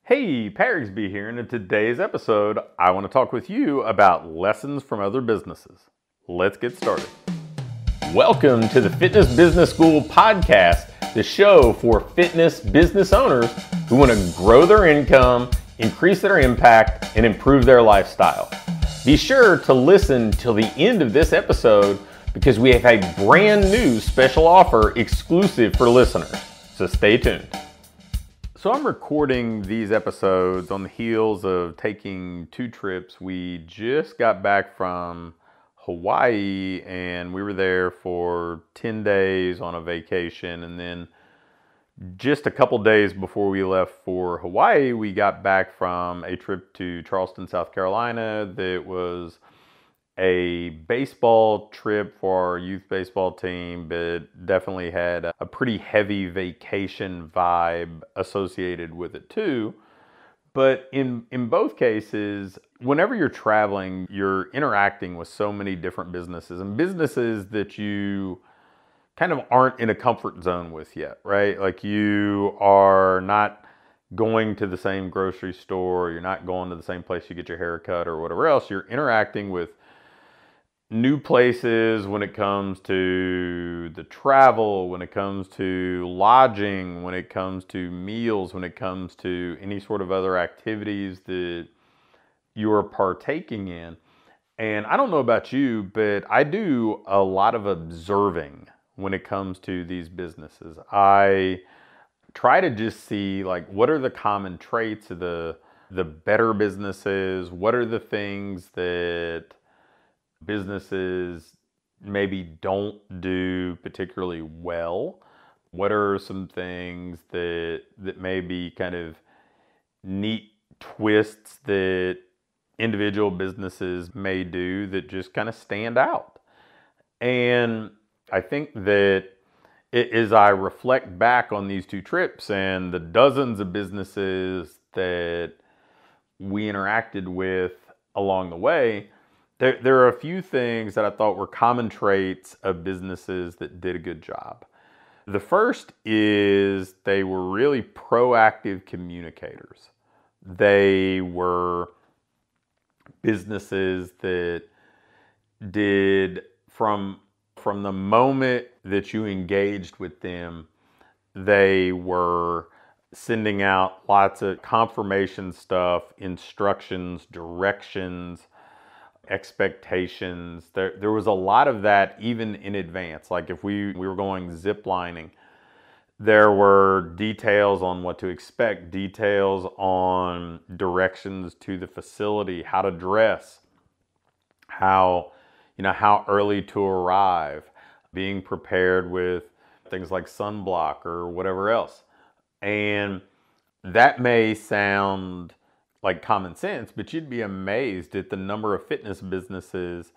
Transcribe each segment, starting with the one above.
Hey, Rigsby here, and in today's episode, I want to talk with you about lessons from other businesses. Let's get started. Welcome to the Fitness Business School podcast, the show for fitness business owners who want to grow their income, increase their impact, and improve their lifestyle. Be sure to listen till the end of this episode because we have a brand new special offer exclusive for listeners. So stay tuned. So I'm recording these episodes on the heels of taking two trips. We just got back from Hawaii and we were there for 10 days on a vacation. And then just a couple days before we left for Hawaii, we got back from a trip to Charleston, South Carolina that was a baseball trip for our youth baseball team, but definitely had a pretty heavy vacation vibe associated with it too. But in both cases, whenever you're traveling, you're interacting with so many different businesses and businesses that you kind of aren't in a comfort zone with yet, right? Like you are not going to the same grocery store, you're not going to the same place you get your hair cut or whatever else. You're interacting with new places when it comes to the travel, when it comes to lodging, when it comes to meals, when it comes to any sort of other activities that you're partaking in. And I don't know about you, but I do a lot of observing when it comes to these businesses. I try to just see like what are the common traits of the better businesses, what are the things that businesses maybe don't do particularly well? What are some things that may be kind of neat twists that individual businesses may do that just kind of stand out? And I think that as I reflect back on these two trips and the dozens of businesses that we interacted with along the way, there are a few things that I thought were common traits of businesses that did a good job. The first is they were really proactive communicators. They were businesses that did from the moment that you engaged with them, they were sending out lots of confirmation stuff, instructions, directions, expectations. There was a lot of that even in advance. Like if we were going zip lining, there were details on what to expect, details on directions to the facility, how to dress, how early to arrive, being prepared with things like sunblock or whatever else. And that may sound like common sense, but you'd be amazed at the number of fitness businesses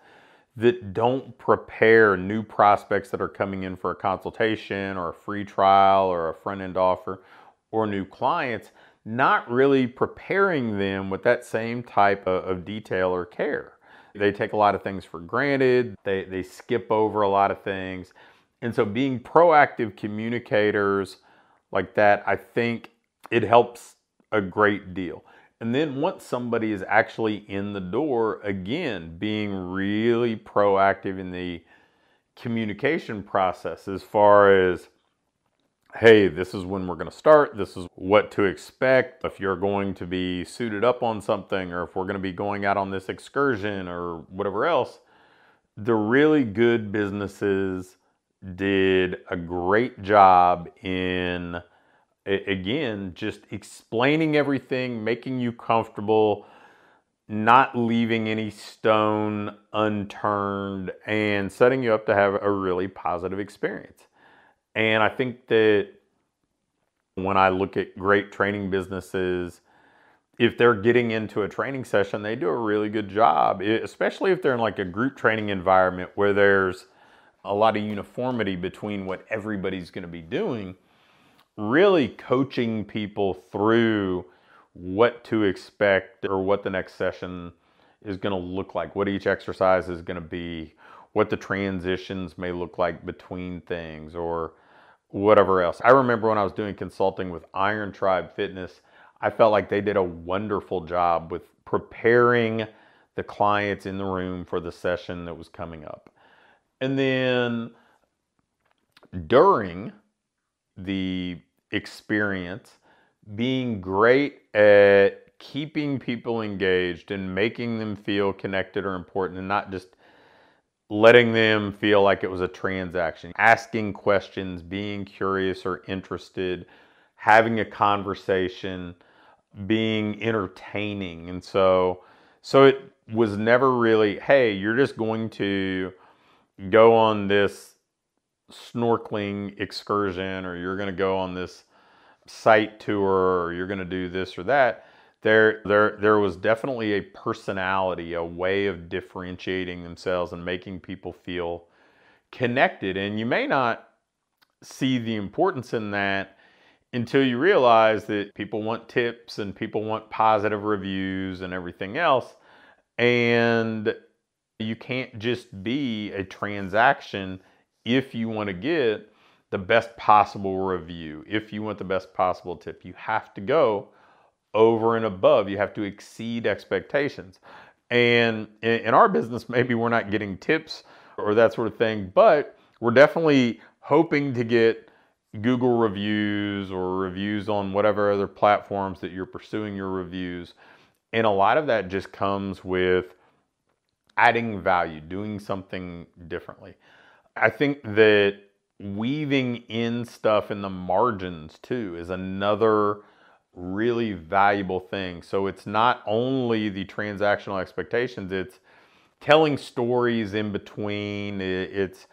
that don't prepare new prospects that are coming in for a consultation or a free trial or a front-end offer or new clients, not really preparing them with that same type of detail or care. They take a lot of things for granted. They skip over a lot of things. And so being proactive communicators like that, I think it helps a great deal. And then once somebody is actually in the door, again, being really proactive in the communication process as far as, hey, this is when we're going to start. This is what to expect. If you're going to be suited up on something, or if we're going to be going out on this excursion or whatever else, the really good businesses did a great job in, again, just explaining everything, making you comfortable, not leaving any stone unturned, and setting you up to have a really positive experience. And I think that when I look at great training businesses, if they're getting into a training session, they do a really good job, especially if they're in like a group training environment where there's a lot of uniformity between what everybody's going to be doing. Really coaching people through what to expect or what the next session is going to look like, what each exercise is going to be, what the transitions may look like between things or whatever else. I remember when I was doing consulting with Iron Tribe Fitness, I felt like they did a wonderful job with preparing the clients in the room for the session that was coming up. And then during the experience, being great at keeping people engaged and making them feel connected or important, and not just letting them feel like it was a transaction. Asking questions, being curious or interested, having a conversation, being entertaining. And so it was never really, hey, you're just going to go on this snorkeling excursion, or you're going to go on this site tour, or you're going to do this or that. There was definitely a personality, a way of differentiating themselves and making people feel connected. And you may not see the importance in that until you realize that people want tips and people want positive reviews and everything else. And you can't just be a transaction if you want to get the best possible review, if you want the best possible tip. You have to go over and above. You have to exceed expectations. And in our business, maybe we're not getting tips or that sort of thing, but we're definitely hoping to get Google reviews or reviews on whatever other platforms that you're pursuing your reviews. And a lot of that just comes with adding value, doing something differently. I think that weaving in stuff in the margins too is another really valuable thing. So it's not only the transactional expectations, it's telling stories in between, it's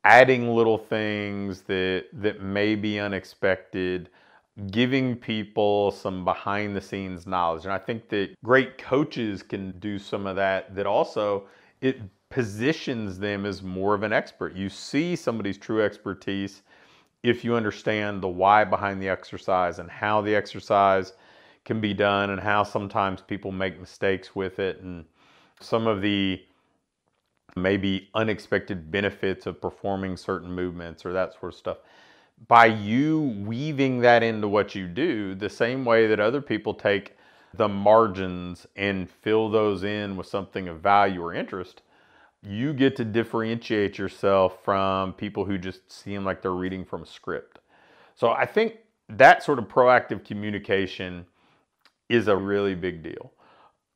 adding little things that may be unexpected, giving people some behind the scenes knowledge. And I think that great coaches can do some of that, that also it positions them as more of an expert. You see somebody's true expertise if you understand the why behind the exercise and how the exercise can be done, and how sometimes people make mistakes with it, and some of the maybe unexpected benefits of performing certain movements or that sort of stuff. By you weaving that into what you do, the same way that other people take the margins and fill those in with something of value or interest, you get to differentiate yourself from people who just seem like they're reading from a script. So I think that sort of proactive communication is a really big deal.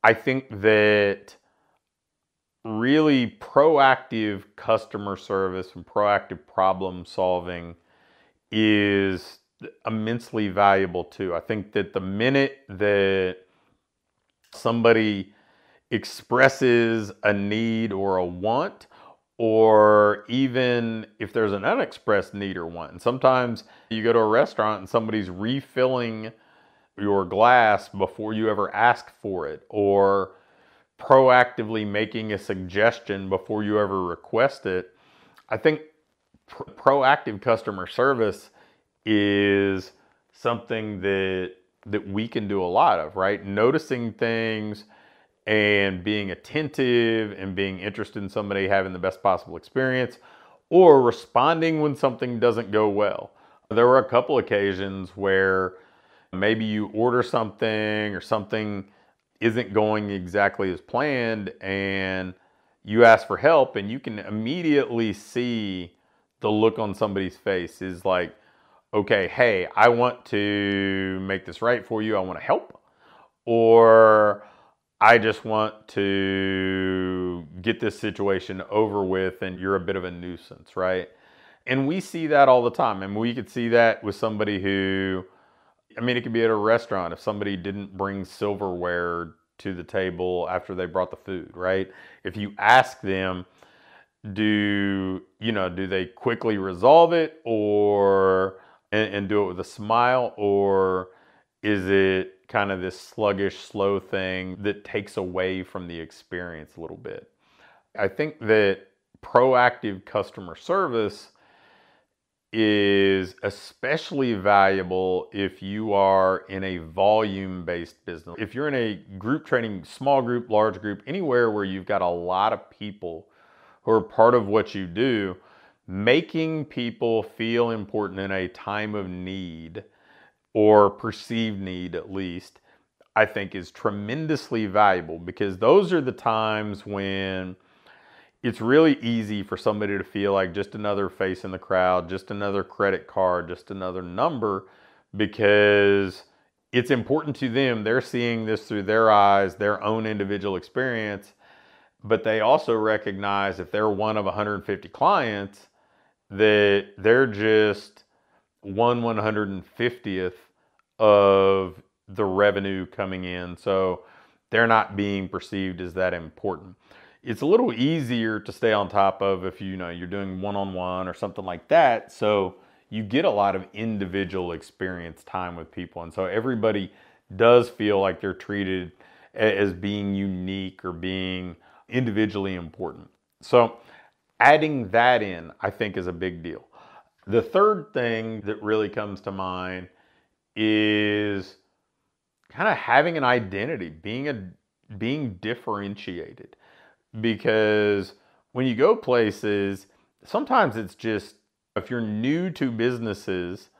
I think that really proactive customer service and proactive problem solving is immensely valuable too. I think that the minute that somebody expresses a need or a want, or even if there's an unexpressed need or want, and sometimes you go to a restaurant and somebody's refilling your glass before you ever ask for it, or proactively making a suggestion before you ever request it. I think proactive customer service is something that we can do a lot of, right? Noticing things and being attentive and being interested in somebody having the best possible experience, or responding when something doesn't go well. There were a couple occasions where maybe you order something or something isn't going exactly as planned, and you ask for help, and you can immediately see the look on somebody's face is like, okay, hey, I want to make this right for you. I want to help. Or I just want to get this situation over with and you're a bit of a nuisance, right? And we see that all the time. And we could see that with somebody who, I mean, it could be at a restaurant if somebody didn't bring silverware to the table after they brought the food, right? If you ask them, do they quickly resolve it, or and do it with a smile, or is it kind of this sluggish, slow thing that takes away from the experience a little bit? I think that proactive customer service is especially valuable if you are in a volume-based business. If you're in a group training, small group, large group, anywhere where you've got a lot of people who are part of what you do, making people feel important in a time of need or perceived need at least, I think is tremendously valuable, because those are the times when it's really easy for somebody to feel like just another face in the crowd, just another credit card, just another number, because it's important to them. They're seeing this through their eyes, their own individual experience, but they also recognize if they're one of 150 clients, that they're just 1/150th of the revenue coming in. So they're not being perceived as that important. It's a little easier to stay on top of if you're doing one-on-one or something like that. So you get a lot of individual experience time with people. And so everybody does feel like they're treated as being unique or being individually important. So adding that in, I think, is a big deal. The third thing that really comes to mind is kind of having an identity, being differentiated. Because when you go places, sometimes it's just, if you're new to businesses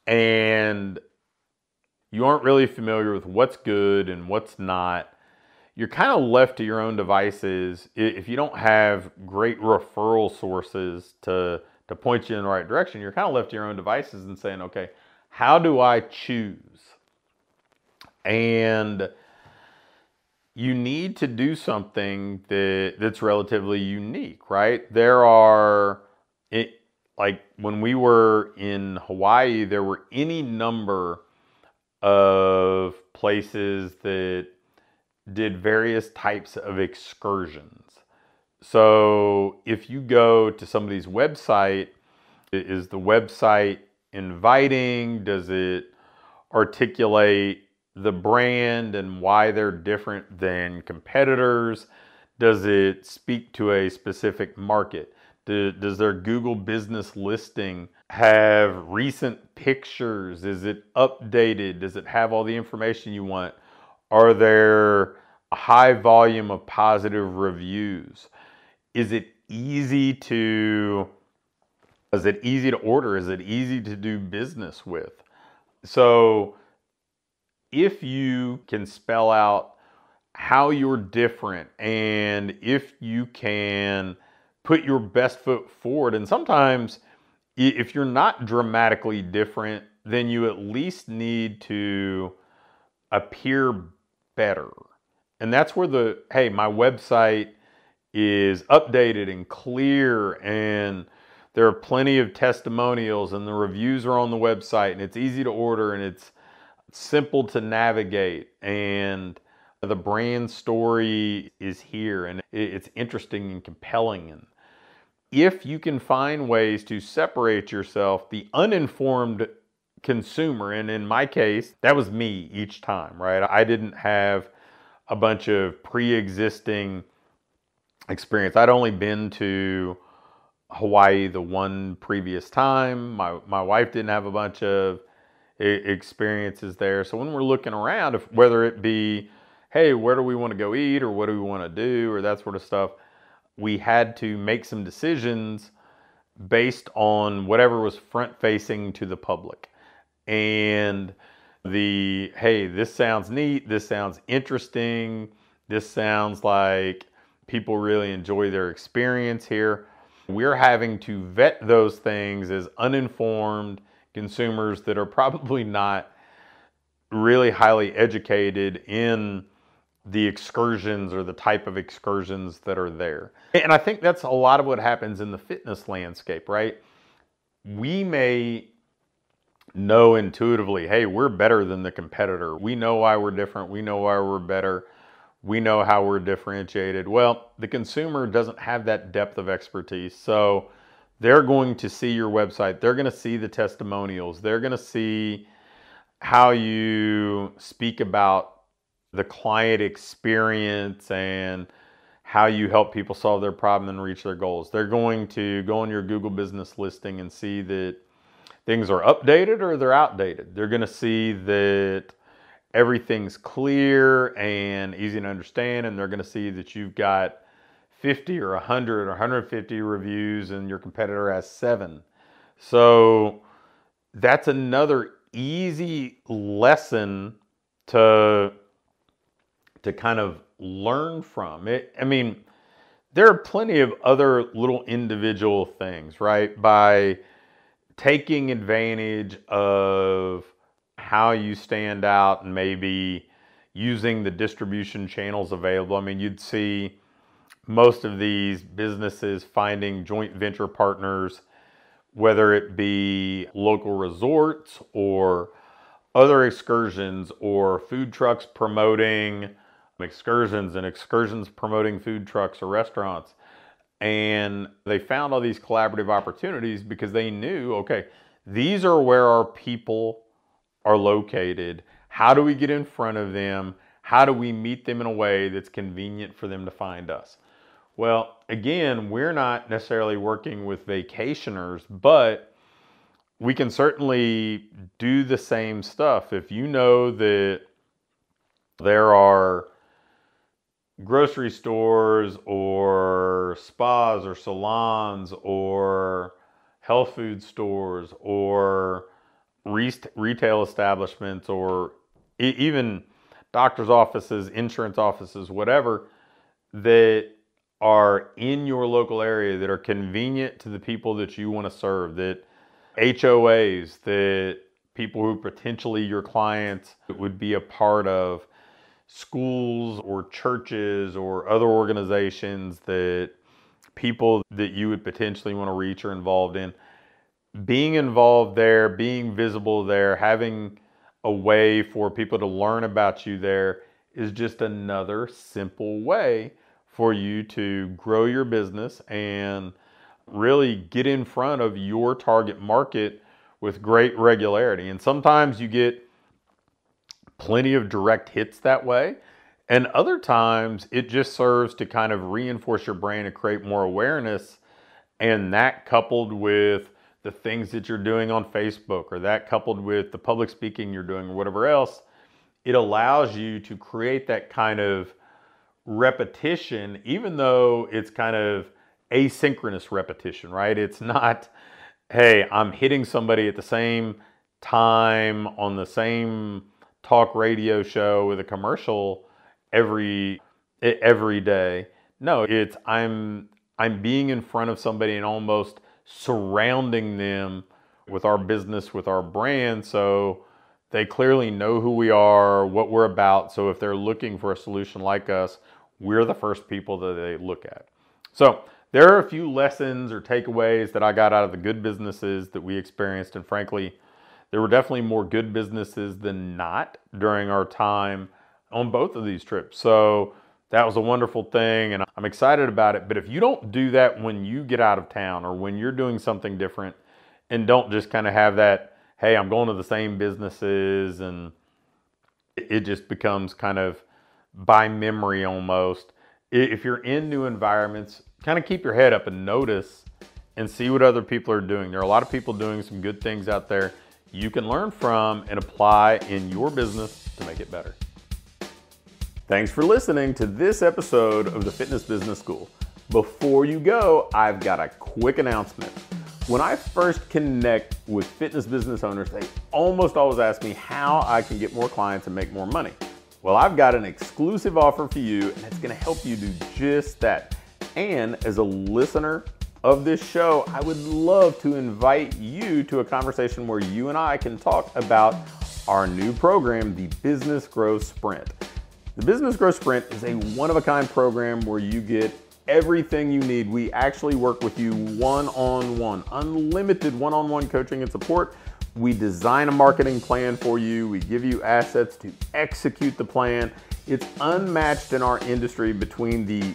and you aren't really familiar with what's good and what's not, you're kind of left to your own devices. If you don't have great referral sources to point you in the right direction, you're kind of left to your own devices and saying, okay, how do I choose? And you need to do something that's relatively unique, right? Like when we were in Hawaii, there were any number of places that did various types of excursions. So if you go to somebody's website, is the website inviting? Does it articulate the brand and why they're different than competitors? Does it speak to a specific market? Does their Google business listing have recent pictures? Is it updated? Does it have all the information you want? Are there a high volume of positive reviews? Is it easy to order? Is it easy to do business with? So if you can spell out how you're different, and if you can put your best foot forward, and sometimes if you're not dramatically different, then you at least need to appear better. And that's where hey, my website is updated and clear, and there are plenty of testimonials, and the reviews are on the website, and it's easy to order, and it's simple to navigate, and the brand story is here, and it's interesting and compelling. And if you can find ways to separate yourself, the uninformed consumer, and in my case, that was me each time, right? I didn't have a bunch of pre-existing experience. I'd only been to Hawaii the one previous time. My wife didn't have a bunch of experiences there. So when we're looking around, whether it be, hey, where do we want to go eat, or what do we want to do, or that sort of stuff, we had to make some decisions based on whatever was front facing to the public. And hey, this sounds neat, this sounds interesting, this sounds like people really enjoy their experience here. We're having to vet those things as uninformed consumers that are probably not really highly educated in the excursions or the type of excursions that are there. And I think that's a lot of what happens in the fitness landscape, right? We may know intuitively, hey, we're better than the competitor. We know why we're different. We know why we're better. We know how we're differentiated. Well, the consumer doesn't have that depth of expertise. So they're going to see your website. They're going to see the testimonials. They're going to see how you speak about the client experience and how you help people solve their problem and reach their goals. They're going to go on your Google business listing and see that things are updated or they're outdated. They're going to see that everything's clear and easy to understand, and they're going to see that you've got 50 or 100 or 150 reviews and your competitor has 7. So that's another easy lesson to kind of learn from. There are plenty of other little individual things, right? By taking advantage of how you stand out and maybe using the distribution channels available. You'd see most of these businesses finding joint venture partners, whether it be local resorts or other excursions or food trucks promoting excursions and excursions promoting food trucks or restaurants. And they found all these collaborative opportunities because they knew, okay, these are where our people are located. How do we get in front of them? How do we meet them in a way that's convenient for them to find us? Well, again, we're not necessarily working with vacationers, but we can certainly do the same stuff. If you know that there are grocery stores or spas or salons or health food stores or retail establishments or even doctor's offices, insurance offices, whatever, that are in your local area that are convenient to the people that you want to serve, that HOAs, that people who potentially your clients would be a part of, schools or churches or other organizations that people that you would potentially want to reach or involved in. Being involved there, being visible there, having a way for people to learn about you there is just another simple way for you to grow your business and really get in front of your target market with great regularity. And sometimes you get plenty of direct hits that way. And other times it just serves to kind of reinforce your brand and create more awareness. And that coupled with the things that you're doing on Facebook, or that coupled with the public speaking you're doing or whatever else, it allows you to create that kind of repetition, even though it's kind of asynchronous repetition, right? It's not, hey, I'm hitting somebody at the same time on the same talk radio show with a commercial every day. No, it's I'm being in front of somebody and almost surrounding them with our business, with our brand, so they clearly know who we are, what we're about. So if they're looking for a solution like us, we're the first people that they look at. So there are a few lessons or takeaways that I got out of the good businesses that we experienced, and frankly, there were definitely more good businesses than not during our time on both of these trips. So that was a wonderful thing, and I'm excited about it. But if you don't do that when you get out of town or when you're doing something different, and don't just kind of have that, hey, I'm going to the same businesses, and it just becomes kind of by memory almost. If you're in new environments, kind of keep your head up and notice and see what other people are doing. There are a lot of people doing some good things out there you can learn from and apply in your business to make it better. Thanks for listening to this episode of the Fitness Business School. Before you go, I've got a quick announcement. When I first connect with fitness business owners, they almost always ask me how I can get more clients and make more money. Well, I've got an exclusive offer for you, and it's going to help you do just that. And as a listener of this show, I would love to invite you to a conversation where you and I can talk about our new program, the Business Growth Sprint. The Business Growth Sprint is a one-of-a-kind program where you get everything you need. We actually work with you one-on-one, unlimited one-on-one coaching and support. We design a marketing plan for you. We give you assets to execute the plan. It's unmatched in our industry between the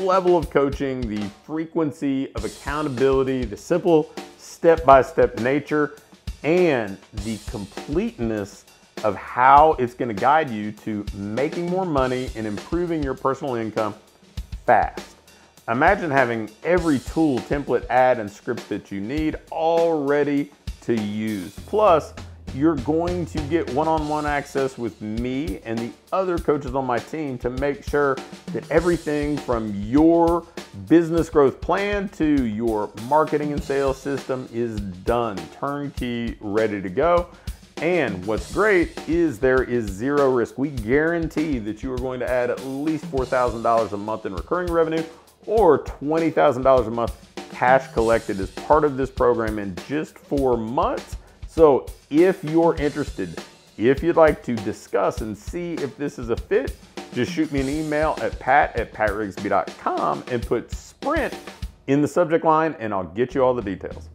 level of coaching, the frequency of accountability, the simple step-by-step nature, and the completeness of how it's going to guide you to making more money and improving your personal income fast. Imagine having every tool, template, ad, and script that you need all ready to use. Plus, you're going to get one-on-one access with me and the other coaches on my team to make sure that everything from your business growth plan to your marketing and sales system is done, turnkey, ready to go. And what's great is there is zero risk. We guarantee that you are going to add at least $4,000 a month in recurring revenue or $20,000 a month cash collected as part of this program in just 4 months. So if you're interested, if you'd like to discuss and see if this is a fit, just shoot me an email at pat@patrigsby.com and put sprint in the subject line and I'll get you all the details.